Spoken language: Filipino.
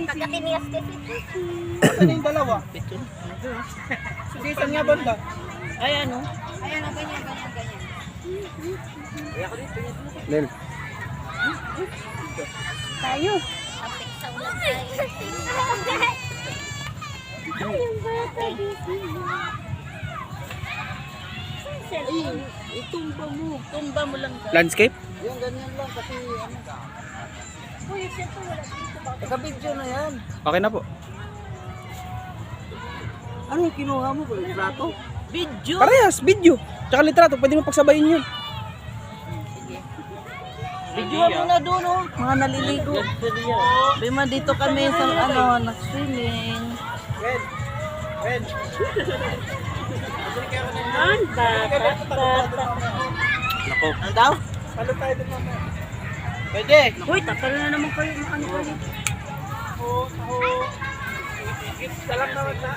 Pagkatinias kasi. Ano yung dalawa? Sisan nga banda. Ay, ano? Ayan o, ganyan, ganyan, ganyan. Lel. Tayo. Kapit sa ulan tayo. Ay, yung bata dito. Itumba mo. Tumba mo lang. Landscape? Yung ganyan lang kasi ano. Uy, siyempre wala dito ba? Naka-video na yan. Okay na po. Anong kinuha mo? Litrato? Video. Parehas, video. Tsaka litrato, pwede mo pagsabayin yun. Video mo na doon, oh. Mga naliligo. Bima, dito kami sa ano, nag-swimming. Red. Red. An, bata, bata. Nako. Ano daw? Palo tayo din mamaya. Pwede. Uy, takal na naman kayo. Ano kayo? Oo. Salang naman na.